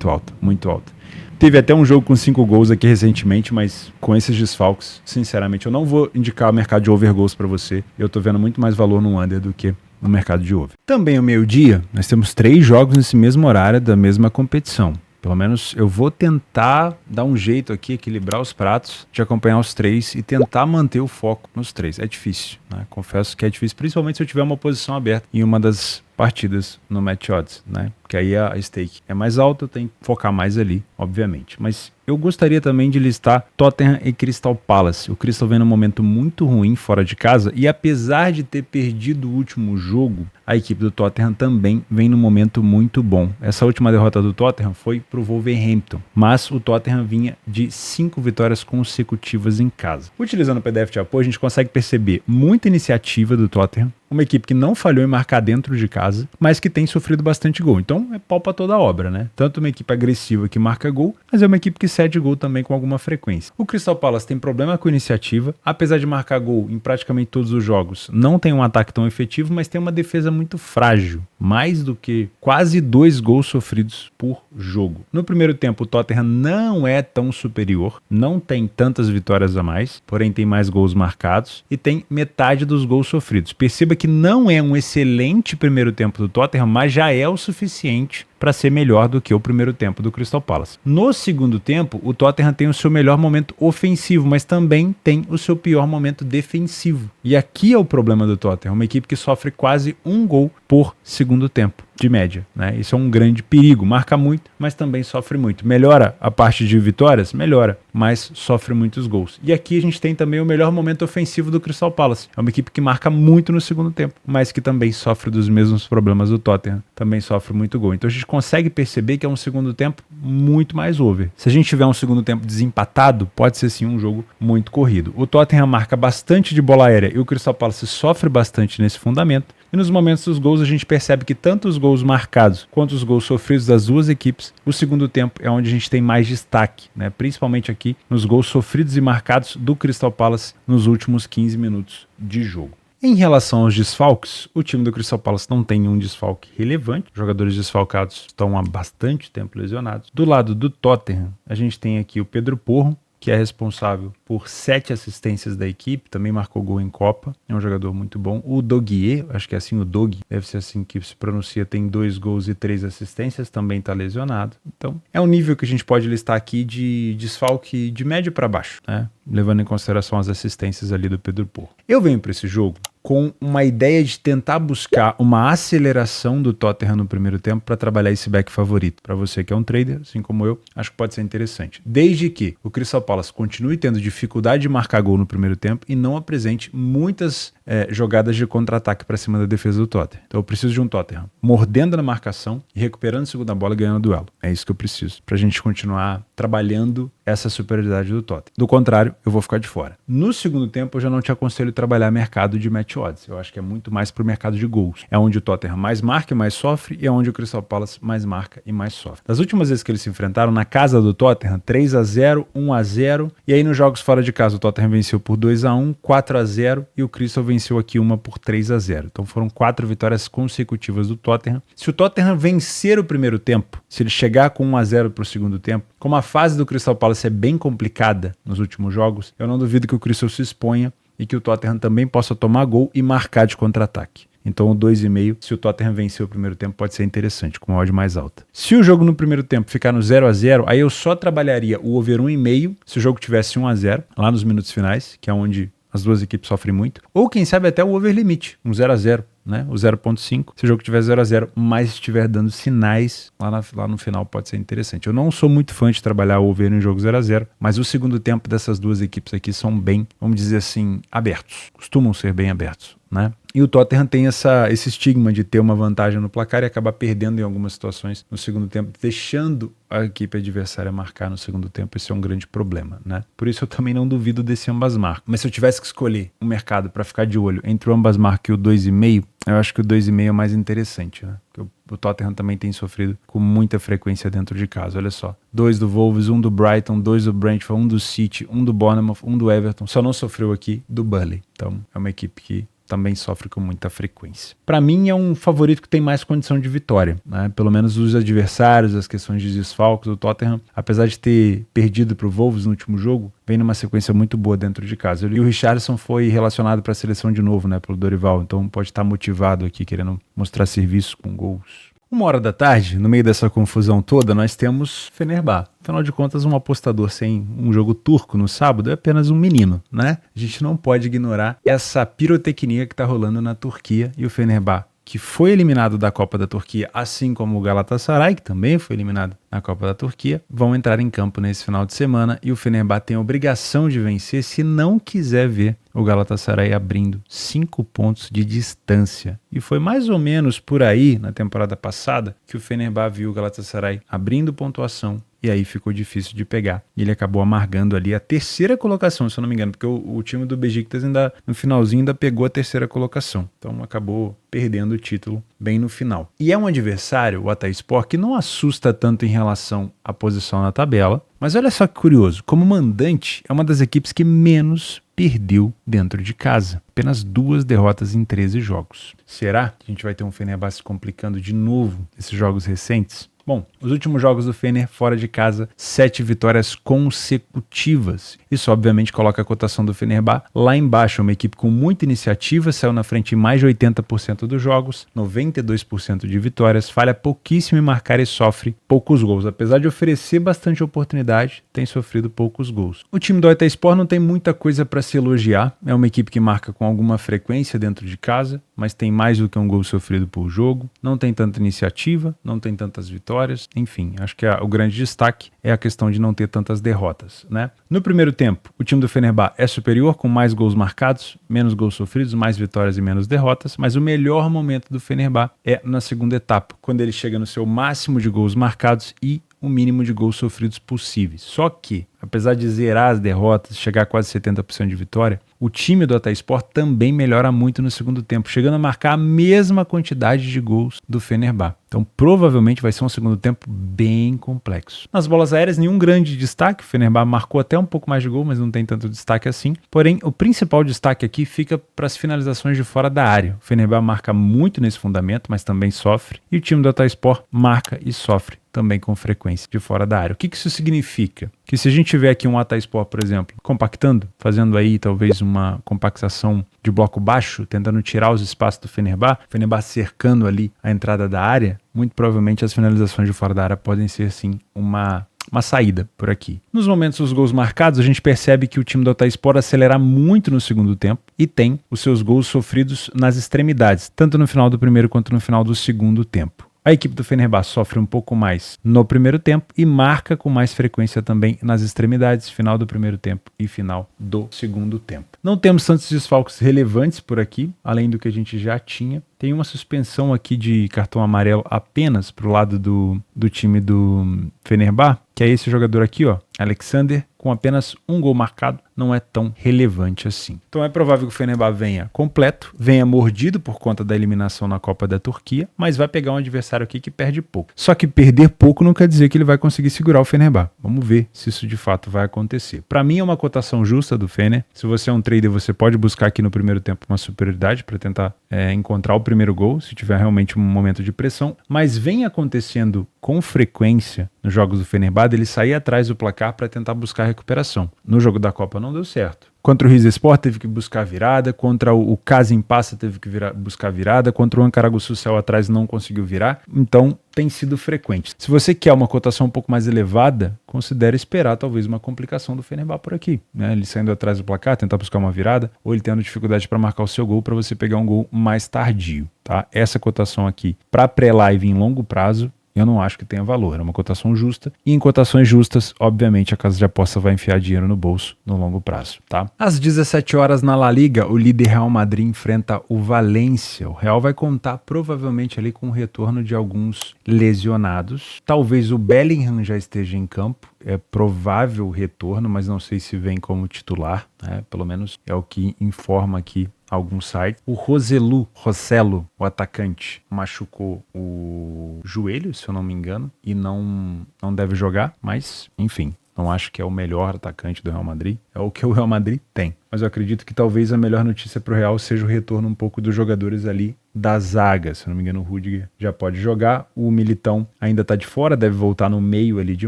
alta, muito alta. Teve até um jogo com 5 gols aqui recentemente, mas com esses desfalques, sinceramente, eu não vou indicar o mercado de over gols para você. Eu tô vendo muito mais valor no under do que no mercado de over. Também ao meio-dia, nós temos 3 jogos nesse mesmo horário da mesma competição. Pelo menos eu vou tentar dar um jeito aqui, equilibrar os pratos, de acompanhar os 3 e tentar manter o foco nos 3. É difícil, né? Confesso que é difícil, principalmente se eu tiver uma posição aberta em uma das partidas no match odds, né? Porque aí a stake é mais alta, eu tenho que focar mais ali, obviamente. Mas eu gostaria também de listar Tottenham e Crystal Palace. O Crystal vem num momento muito ruim fora de casa e apesar de ter perdido o último jogo, a equipe do Tottenham também vem num momento muito bom. Essa última derrota do Tottenham foi pro Wolverhampton, mas o Tottenham vinha de 5 vitórias consecutivas em casa. Utilizando o PDF de apoio, a gente consegue perceber muita iniciativa do Tottenham, uma equipe que não falhou em marcar dentro de casa, mas que tem sofrido bastante gol. Então é pau pra toda a obra, né? Tanto uma equipe agressiva que marca gol, mas é uma equipe que cede gol também com alguma frequência. O Crystal Palace tem problema com iniciativa, apesar de marcar gol em praticamente todos os jogos, não tem um ataque tão efetivo, mas tem uma defesa muito frágil, mais do que quase 2 gols sofridos por jogo. No primeiro tempo, o Tottenham não é tão superior, não tem tantas vitórias a mais, porém tem mais gols marcados e tem metade dos gols sofridos. Perceba que não é um excelente primeiro tempo do Tottenham, mas já é o suficiente para ser melhor do que o primeiro tempo do Crystal Palace. No segundo tempo, o Tottenham tem o seu melhor momento ofensivo, mas também tem o seu pior momento defensivo. E aqui é o problema do Tottenham, uma equipe que sofre quase 1 gol por segundo tempo, de média, né? Isso é um grande perigo, marca muito, mas também sofre muito. Melhora a parte de vitórias? Melhora, mas sofre muitos gols. E aqui a gente tem também o melhor momento ofensivo do Crystal Palace. É uma equipe que marca muito no segundo tempo, mas que também sofre dos mesmos problemas do Tottenham, também sofre muito gol. Então a gente consegue perceber que é um segundo tempo muito mais over. Se a gente tiver um segundo tempo desempatado, pode ser sim um jogo muito corrido. O Tottenham marca bastante de bola aérea e o Crystal Palace sofre bastante nesse fundamento. E nos momentos dos gols a gente percebe que tanto os gols marcados quanto os gols sofridos das duas equipes, o segundo tempo é onde a gente tem mais destaque, né? Principalmente aqui nos gols sofridos e marcados do Crystal Palace nos últimos 15 minutos de jogo. Em relação aos desfalques, o time do Crystal Palace não tem um desfalque relevante. Os jogadores desfalcados estão há bastante tempo lesionados. Do lado do Tottenham, a gente tem aqui o Pedro Porro, que é responsável por 7 assistências da equipe, também marcou gol em Copa, é um jogador muito bom. O Doguier, acho que é assim o Dog, deve ser assim que se pronuncia, tem 2 gols e 3 assistências, também está lesionado. Então, é um nível que a gente pode listar aqui de desfalque de médio para baixo, né? Levando em consideração as assistências ali do Pedro Porro. Eu venho para esse jogo com uma ideia de tentar buscar uma aceleração do Tottenham no primeiro tempo para trabalhar esse back favorito. Para você que é um trader, assim como eu, acho que pode ser interessante. Desde que o Crystal Palace continue tendo dificuldade de marcar gol no primeiro tempo e não apresente muitas jogadas de contra-ataque para cima da defesa do Tottenham. Então eu preciso de um Tottenham mordendo na marcação e recuperando a segunda bola e ganhando o duelo. É isso que eu preciso para a gente continuar trabalhando essa superioridade do Tottenham. Do contrário, eu vou ficar de fora. No segundo tempo, eu já não te aconselho trabalhar mercado de match odds. Eu acho que é muito mais pro mercado de gols. É onde o Tottenham mais marca e mais sofre e é onde o Crystal Palace mais marca e mais sofre. Das últimas vezes que eles se enfrentaram, na casa do Tottenham, 3-0, 1-0 e aí nos jogos fora de casa o Tottenham venceu por 2-1, 4-0 e o Crystal venceu aqui uma por 3-0. Então foram 4 vitórias consecutivas do Tottenham. Se o Tottenham vencer o primeiro tempo, se ele chegar com 1-0 pro segundo tempo, como a fase do Crystal Palace é bem complicada nos últimos jogos, eu não duvido que o Crystal se exponha e que o Tottenham também possa tomar gol e marcar de contra-ataque. Então o 2,5, se o Tottenham vencer o primeiro tempo, pode ser interessante, com uma odd mais alta. Se o jogo no primeiro tempo ficar no 0-0, aí eu só trabalharia o over 1,5 se o jogo tivesse 1-0, lá nos minutos finais, que é onde as duas equipes sofrem muito. Ou quem sabe até o over limite, um 0-0. Né? O 0.5, se o jogo tiver 0-0, mas estiver dando sinais lá no final, pode ser interessante. Eu não sou muito fã de trabalhar o over em jogo 0-0, mas o segundo tempo dessas duas equipes aqui são bem, vamos dizer assim, abertos. Costumam ser bem abertos, né? E o Tottenham tem esse estigma de ter uma vantagem no placar e acabar perdendo em algumas situações no segundo tempo, deixando a equipe adversária marcar no segundo tempo. Esse é um grande problema, né? Por isso eu também não duvido desse ambas marcas. Mas se eu tivesse que escolher um mercado para ficar de olho entre o ambas marcas e o 2,5, eu acho que o 2,5 é mais interessante, né? Porque o Tottenham também tem sofrido com muita frequência dentro de casa. Olha só, 2 do Wolves, 1 do Brighton, 2 do Brentford, 1 do City, 1 do Bournemouth, 1 do Everton. Só não sofreu aqui do Burnley. Então é uma equipe que também sofre com muita frequência. Para mim é um favorito que tem mais condição de vitória, né? Pelo menos os adversários, as questões de desfalques, o Tottenham, apesar de ter perdido para o Wolves no último jogo, vem numa sequência muito boa dentro de casa. E o Richarlison foi relacionado para a seleção de novo, né, pelo Dorival, então pode estar motivado aqui, querendo mostrar serviço com gols. 1h da tarde, no meio dessa confusão toda, nós temos Fenerbahçe. Afinal de contas, um apostador sem um jogo turco no sábado é apenas um menino, né? A gente não pode ignorar essa pirotecnia que está rolando na Turquia e o Fenerbahçe, que foi eliminado da Copa da Turquia, assim como o Galatasaray, que também foi eliminado na Copa da Turquia, vão entrar em campo nesse final de semana e o Fenerbahçe tem a obrigação de vencer se não quiser ver o Galatasaray abrindo 5 pontos de distância. E foi mais ou menos por aí, na temporada passada, que o Fenerbahçe viu o Galatasaray abrindo pontuação, e aí ficou difícil de pegar. E ele acabou amargando ali a terceira colocação, se eu não me engano, porque o time do Beşiktaş ainda, no finalzinho, ainda pegou a terceira colocação. Então acabou perdendo o título bem no final. E é um adversário, o Hatayspor, que não assusta tanto em relação à posição na tabela, mas olha só que curioso, como mandante, é uma das equipes que menos perdeu dentro de casa. Apenas 2 derrotas em 13 jogos. Será que a gente vai ter um Fenerbahçe se complicando de novo nesses jogos recentes? Bom, os últimos jogos do Fener fora de casa, 7 vitórias consecutivas. Isso obviamente coloca a cotação do Fenerbahçe lá embaixo. Uma equipe com muita iniciativa, saiu na frente em mais de 80% dos jogos, 92% de vitórias, falha pouquíssimo em marcar e sofre poucos gols. Apesar de oferecer bastante oportunidade, tem sofrido poucos gols. O time do Hatayspor não tem muita coisa para se elogiar. É uma equipe que marca com alguma frequência dentro de casa, mas tem mais do que um gol sofrido por jogo. Não tem tanta iniciativa, não tem tantas vitórias. Enfim, acho que o grande destaque é a questão de não ter tantas derrotas, né? No primeiro tempo, o time do Fenerbahçe é superior, com mais gols marcados, menos gols sofridos, mais vitórias e menos derrotas, mas o melhor momento do Fenerbahçe é na segunda etapa, quando ele chega no seu máximo de gols marcados e o mínimo de gols sofridos possíveis. Só que, apesar de zerar as derrotas, chegar a quase 70% de vitória, o time do Hatayspor também melhora muito no segundo tempo, chegando a marcar a mesma quantidade de gols do Fenerbahçe. Então, provavelmente vai ser um segundo tempo bem complexo. Nas bolas aéreas, nenhum grande destaque. O Fenerbahçe marcou até um pouco mais de gol, mas não tem tanto destaque assim. Porém, o principal destaque aqui fica para as finalizações de fora da área. O Fenerbahçe marca muito nesse fundamento, mas também sofre. E o time do Hatayspor marca e sofre também com frequência de fora da área. O que isso significa? Que se a gente tiver aqui um Hatayspor, por exemplo, compactando, fazendo aí talvez uma compactação de bloco baixo, tentando tirar os espaços do Fenerbahçe, o Fenerbahçe cercando ali a entrada da área, muito provavelmente as finalizações de fora da área podem ser sim uma saída por aqui. Nos momentos dos gols marcados, a gente percebe que o time do Hatayspor acelera muito no segundo tempo e tem os seus gols sofridos nas extremidades, tanto no final do primeiro quanto no final do segundo tempo. A equipe do Fenerbahçe sofre um pouco mais no primeiro tempo e marca com mais frequência também nas extremidades, final do primeiro tempo e final do segundo tempo. Não temos tantos desfalques relevantes por aqui, além do que a gente já tinha. Tem uma suspensão aqui de cartão amarelo apenas para o lado do time do Fenerbahçe, que é esse jogador aqui, ó, Alexander, com apenas um gol marcado, não é tão relevante assim. Então é provável que o Fenerbahçe venha completo, venha mordido por conta da eliminação na Copa da Turquia, mas vai pegar um adversário aqui que perde pouco. Só que perder pouco não quer dizer que ele vai conseguir segurar o Fenerbahçe. Vamos ver se isso de fato vai acontecer. Para mim é uma cotação justa do Fener. Se você é um trader, você pode buscar aqui no primeiro tempo uma superioridade para tentar encontrar o primeiro gol, se tiver realmente um momento de pressão, mas vem acontecendo com frequência nos jogos do Fenerbahçe ele sair atrás do placar para tentar buscar recuperação. No jogo da Copa não deu certo. Contra o Rizespor teve que buscar virada, contra o Kazim-Pasa teve que buscar virada, contra o Ankaraguçu saiu atrás e não conseguiu virar, então tem sido frequente. Se você quer uma cotação um pouco mais elevada, considere esperar talvez uma complicação do Fenerbahçe por aqui, né? Ele saindo atrás do placar, tentar buscar uma virada, ou ele tendo dificuldade para marcar o seu gol para você pegar um gol mais tardio, tá? Essa cotação aqui para pré-live em longo prazo, eu não acho que tenha valor, é uma cotação justa, e em cotações justas, obviamente, a casa de aposta vai enfiar dinheiro no bolso no longo prazo, tá? Às 17 horas na La Liga, o líder Real Madrid enfrenta o Valência. O Real vai contar provavelmente ali com o retorno de alguns lesionados. Talvez o Bellingham já esteja em campo, é provável o retorno, mas não sei se vem como titular, né? Pelo menos é o que informa aqui algum site. O Rossello, o atacante, machucou o joelho, se eu não me engano, e não deve jogar, mas enfim, não acho que é o melhor atacante do Real Madrid, é o que o Real Madrid tem. Mas eu acredito que talvez a melhor notícia para o Real seja o retorno um pouco dos jogadores ali da zaga. Se eu não me engano, o Rüdiger já pode jogar, o Militão ainda está de fora, deve voltar no meio ali de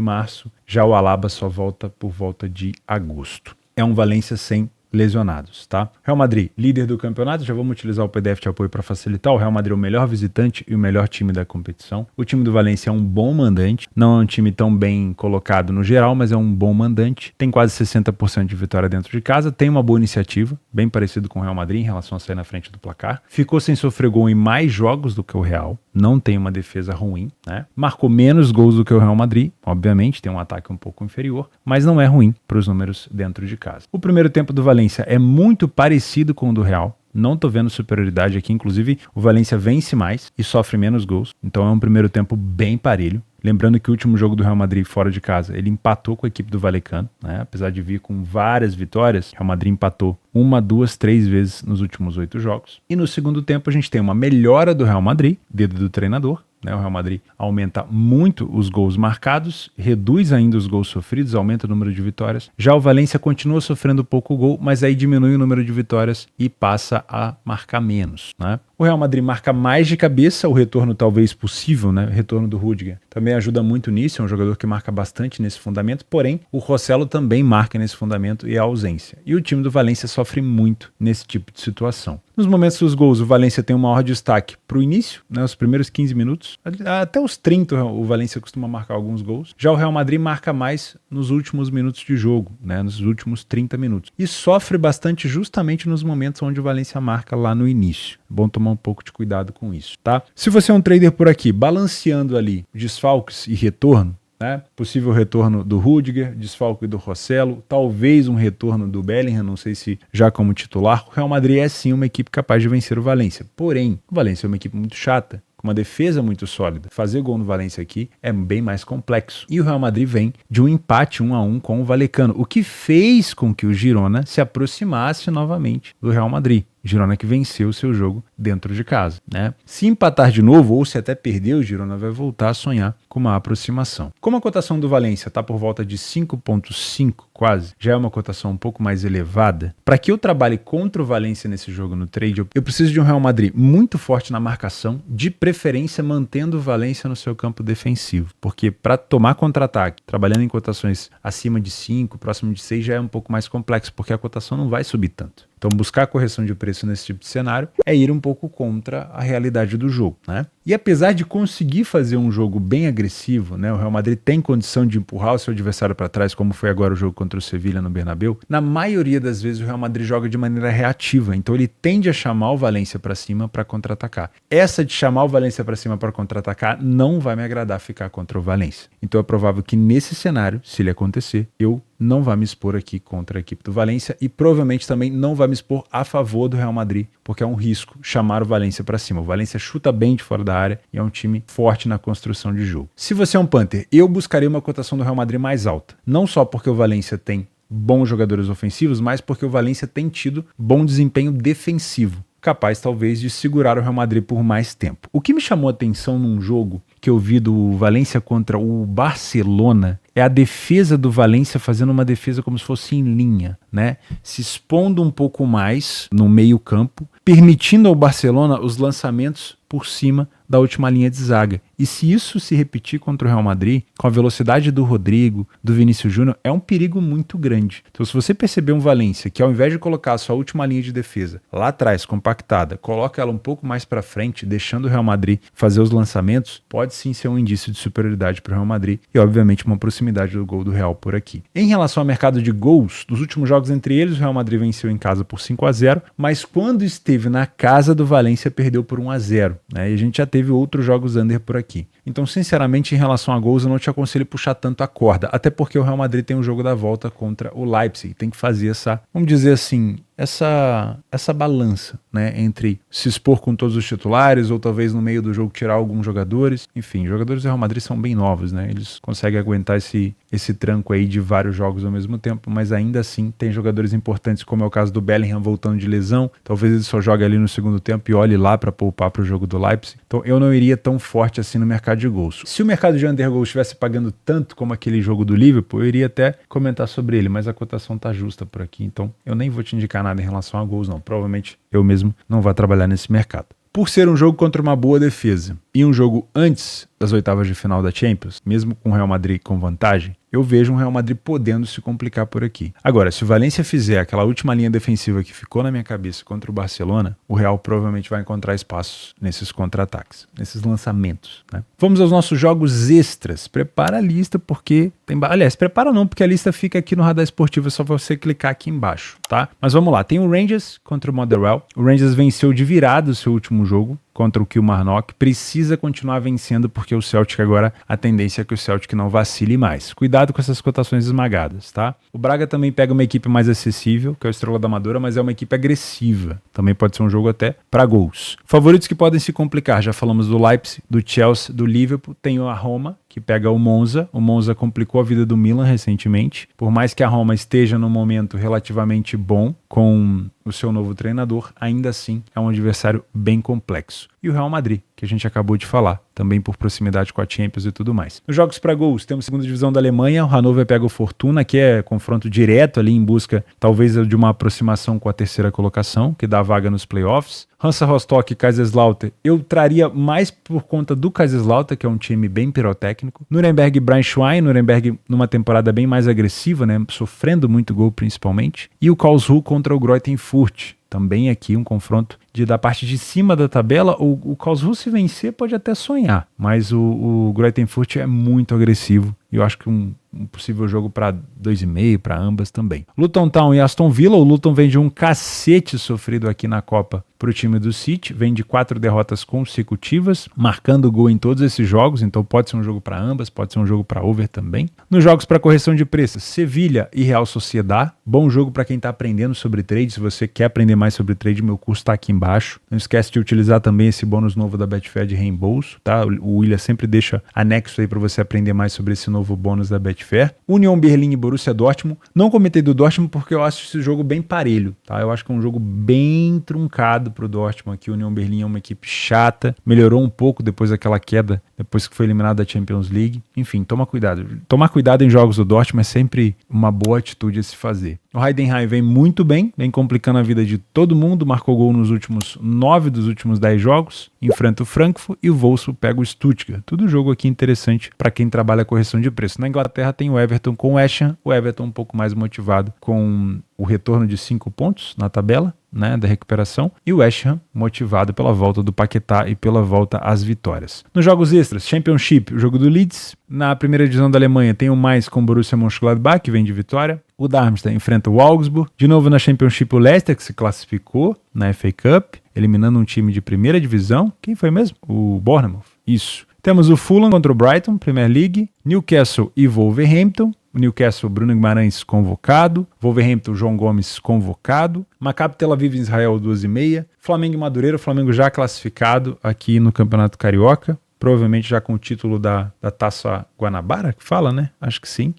março, já o Alaba só volta por volta de agosto. É um Valência sem lesionados, tá? Real Madrid, líder do campeonato, já vamos utilizar o PDF de apoio para facilitar. O Real Madrid é o melhor visitante e o melhor time da competição. O time do Valência é um bom mandante, não é um time tão bem colocado no geral, mas é um bom mandante. Tem quase 60% de vitória dentro de casa, tem uma boa iniciativa, bem parecido com o Real Madrid em relação a sair na frente do placar. Ficou sem sofrer gol em mais jogos do que o Real, não tem uma defesa ruim, né? Marcou menos gols do que o Real Madrid, obviamente, tem um ataque um pouco inferior, mas não é ruim para os números dentro de casa. O primeiro tempo do Valência é muito parecido com o do Real. Não tô vendo superioridade aqui, inclusive o Valência vence mais e sofre menos gols, então é um primeiro tempo bem parelho. Lembrando que o último jogo do Real Madrid fora de casa, ele empatou com a equipe do Vallecano, né? Apesar de vir com várias vitórias, o Real Madrid empatou 1, 2, 3 vezes nos últimos 8 jogos. E no segundo tempo a gente tem uma melhora do Real Madrid, dedo do treinador, né? O Real Madrid aumenta muito os gols marcados, reduz ainda os gols sofridos, aumenta o número de vitórias. Já o Valência continua sofrendo pouco gol, mas aí diminui o número de vitórias e passa a marcar menos, né? O Real Madrid marca mais de cabeça, o retorno talvez possível, né? O retorno do Rüdiger também ajuda muito nisso, é um jogador que marca bastante nesse fundamento, porém o Rossello também marca nesse fundamento e a ausência. E o time do Valência sofre muito nesse tipo de situação. Nos momentos dos gols, o Valência tem um maior destaque para o início, né, os primeiros 15 minutos, até os 30 o Valência costuma marcar alguns gols. Já o Real Madrid marca mais nos últimos minutos de jogo, né, nos últimos 30 minutos. E sofre bastante justamente nos momentos onde o Valência marca lá no início. É bom tomar um pouco de cuidado com isso, tá? Se você é um trader por aqui, balanceando ali desfalques e retorno, né? Possível retorno do Rüdiger, desfalque do Rossello, talvez um retorno do Bellingham, não sei se já como titular. O Real Madrid é sim uma equipe capaz de vencer o Valência. Porém, o Valência é uma equipe muito chata, com uma defesa muito sólida. Fazer gol no Valência aqui é bem mais complexo. E o Real Madrid vem de um empate 1-1 com o Vallecano, o que fez com que o Girona se aproximasse novamente do Real Madrid. Girona que venceu o seu jogo dentro de casa, né? Se empatar de novo ou se até perder, o Girona vai voltar a sonhar com uma aproximação. Como a cotação do Valência está por volta de 5,5 quase, já é uma cotação um pouco mais elevada. Para que eu trabalhe contra o Valência nesse jogo no trade, eu preciso de um Real Madrid muito forte na marcação, de preferência mantendo o Valência no seu campo defensivo, porque para tomar contra-ataque, trabalhando em cotações acima de 5, próximo de 6, já é um pouco mais complexo, porque a cotação não vai subir tanto. Então, buscar correção de preço nesse tipo de cenário é ir um pouco contra a realidade do jogo, né? E apesar de conseguir fazer um jogo bem agressivo, né, o Real Madrid tem condição de empurrar o seu adversário para trás, como foi agora o jogo contra o Sevilla no Bernabéu, na maioria das vezes o Real Madrid joga de maneira reativa, então ele tende a chamar o Valência para cima para contra-atacar. Essa de chamar o Valência para cima para contra-atacar não vai me agradar ficar contra o Valência. Então é provável que nesse cenário, se ele acontecer, eu não vai me expor aqui contra a equipe do Valência e provavelmente também não vai me expor a favor do Real Madrid, porque é um risco chamar o Valência para cima. O Valência chuta bem de fora da área e é um time forte na construção de jogo. Se você é um punter, eu buscaria uma cotação do Real Madrid mais alta. Não só porque o Valência tem bons jogadores ofensivos, mas porque o Valência tem tido bom desempenho defensivo, capaz talvez de segurar o Real Madrid por mais tempo. O que me chamou a atenção num jogo que eu vi do Valência contra o Barcelona é a defesa do Valência fazendo uma defesa como se fosse em linha, né? Se expondo um pouco mais no meio campo, permitindo ao Barcelona os lançamentos por cima da última linha de zaga. E se isso se repetir contra o Real Madrid, com a velocidade do Rodrigo, do Vinícius Júnior, é um perigo muito grande. Então, se você perceber um Valência que ao invés de colocar a sua última linha de defesa lá atrás, compactada, coloca ela um pouco mais para frente, deixando o Real Madrid fazer os lançamentos, pode sim ser um indício de superioridade para o Real Madrid e, obviamente, uma proximidade do gol do Real por aqui. Em relação ao mercado de gols, nos últimos jogos entre eles, o Real Madrid venceu em casa por 5-0, mas quando esteve na casa do Valência, perdeu por 1-0, né? E a gente já teve outros jogos under por aqui. Então, sinceramente, em relação a gols, eu não te aconselho puxar tanto a corda, até porque o Real Madrid tem um jogo da volta contra o Leipzig, tem que fazer essa, vamos dizer assim, essa balança, né, entre se expor com todos os titulares ou talvez no meio do jogo tirar alguns jogadores. Enfim, jogadores do Real Madrid são bem novos, né? Eles conseguem aguentar esse tranco aí de vários jogos ao mesmo tempo, mas ainda assim tem jogadores importantes, como é o caso do Bellingham voltando de lesão. Talvez ele só jogue ali no segundo tempo e olhe lá para poupar para o jogo do Leipzig. Então eu não iria tão forte assim no mercado de gols. Se o mercado de undergoals estivesse pagando tanto como aquele jogo do Liverpool, eu iria até comentar sobre ele, mas a cotação tá justa por aqui, então eu nem vou te indicar nada em relação a gols não. Provavelmente eu mesmo não vou trabalhar nesse mercado. Por ser um jogo contra uma boa defesa e um jogo antes das oitavas de final da Champions, mesmo com o Real Madrid com vantagem, eu vejo um Real Madrid podendo se complicar por aqui. Agora, se o Valência fizer aquela última linha defensiva que ficou na minha cabeça contra o Barcelona, o Real provavelmente vai encontrar espaços nesses contra-ataques, nesses lançamentos, né? Vamos aos nossos jogos extras. Prepara a lista porque tem... Aliás, prepara não, porque a lista fica aqui no Radar Esportivo, é só você clicar aqui embaixo, tá? Mas vamos lá, tem o Rangers contra o Motherwell. O Rangers venceu de virada o seu último jogo, contra o Kilmarnock, precisa continuar vencendo porque o Celtic agora, a tendência é que o Celtic não vacile mais. Cuidado com essas cotações esmagadas, tá? O Braga também pega uma equipe mais acessível, que é o Estrela da Amadora, mas é uma equipe agressiva. Também pode ser um jogo até para gols. Favoritos que podem se complicar, já falamos do Leipzig, do Chelsea, do Liverpool, tem a Roma, que pega o Monza. O Monza complicou a vida do Milan recentemente. Por mais que a Roma esteja num momento relativamente bom com o seu novo treinador, ainda assim é um adversário bem complexo. E o Real Madrid, que a gente acabou de falar, também por proximidade com a Champions e tudo mais. Nos jogos para gols, temos a segunda divisão da Alemanha, o Hannover pega o Fortuna, que é confronto direto ali em busca, talvez, de uma aproximação com a terceira colocação, que dá vaga nos playoffs. Hansa Rostock e Kaiserslautern, eu traria mais por conta do Kaiserslautern, que é um time bem pirotécnico. Nuremberg e Braunschweig, Nuremberg numa temporada bem mais agressiva, né, sofrendo muito gol principalmente. E o Karlsruhe contra o Greuther Fürth. Também aqui um confronto da parte de cima da tabela. O Karlsruhe, se vencer, pode até sonhar, mas o Greuther Fürth é muito agressivo e eu acho que um possível jogo para 2,5 para ambas também. Luton Town e Aston Villa. O Luton vem de um cacete sofrido aqui na Copa para o time do City, vem de 4 derrotas consecutivas, marcando gol em todos esses jogos, então pode ser um jogo para ambas, pode ser um jogo para over também. Nos jogos para correção de preços, Sevilha e Real Sociedad, bom jogo para quem está aprendendo sobre trade. Se você quer aprender mais sobre trade, meu curso está aqui embaixo. Não esquece de utilizar também esse bônus novo da Betfair de reembolso, tá? O William sempre deixa anexo aí para você aprender mais sobre esse novo bônus da Betfair. Union Berlim e Borussia Dortmund, não comentei do Dortmund porque eu acho esse jogo bem parelho, tá? Eu acho que é um jogo bem truncado pro Dortmund aqui. O Union Berlim é uma equipe chata, melhorou um pouco depois daquela queda, depois que foi eliminado da Champions League. Enfim, toma cuidado. Tomar cuidado em jogos do Dortmund é sempre uma boa atitude a se fazer. O Heidenheim vem muito bem, vem complicando a vida de todo mundo, marcou gol nos últimos 9 dos últimos 10 jogos, enfrenta o Frankfurt e o Wolfsburg pega o Stuttgart. Tudo jogo aqui interessante para quem trabalha correção de preço. Na Inglaterra tem o Everton com o West Ham, o Everton um pouco mais motivado com o retorno de 5 pontos na tabela, né, da recuperação, e o West Ham motivado pela volta do Paquetá e pela volta às vitórias. Nos jogos extras, Championship, o jogo do Leeds. Na primeira divisão da Alemanha tem o Mainz com o Borussia Mönchengladbach, que vem de vitória. O Darmstadt enfrenta o Augsburg. De novo na Championship, o Leicester, que se classificou na FA Cup, eliminando um time de primeira divisão. Quem foi mesmo? O Bournemouth. Isso. Temos o Fulham contra o Brighton, Premier League. Newcastle e Wolverhampton. O Newcastle, Bruno Guimarães convocado. Wolverhampton, João Gomes convocado. Maccabi Tel Aviv, Israel, 2h30. Flamengo e Madureira, o Flamengo já classificado aqui no Campeonato Carioca. Provavelmente já com o título da Taça Guanabara, que fala, né? Acho que sim.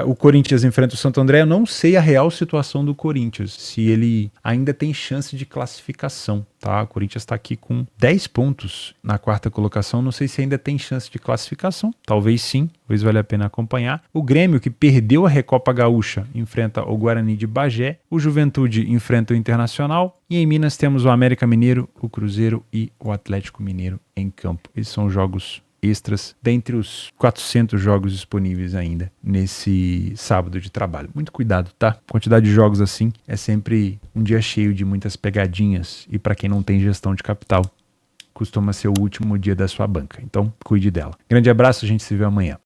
O Corinthians enfrenta o Santo André. Eu não sei a real situação do Corinthians, se ele ainda tem chance de classificação, tá? O Corinthians está aqui com 10 pontos na quarta colocação. Não sei se ainda tem chance de classificação. Talvez sim, talvez valha a pena acompanhar. O Grêmio, que perdeu a Recopa Gaúcha, enfrenta o Guarani de Bagé. O Juventude enfrenta o Internacional. E em Minas temos o América Mineiro, o Cruzeiro e o Atlético Mineiro em campo. Esses são jogos extras dentre os 400 jogos disponíveis ainda nesse sábado de trabalho. Muito cuidado, tá? Quantidade de jogos assim é sempre um dia cheio de muitas pegadinhas e para quem não tem gestão de capital, costuma ser o último dia da sua banca. Então, cuide dela. Grande abraço, a gente se vê amanhã.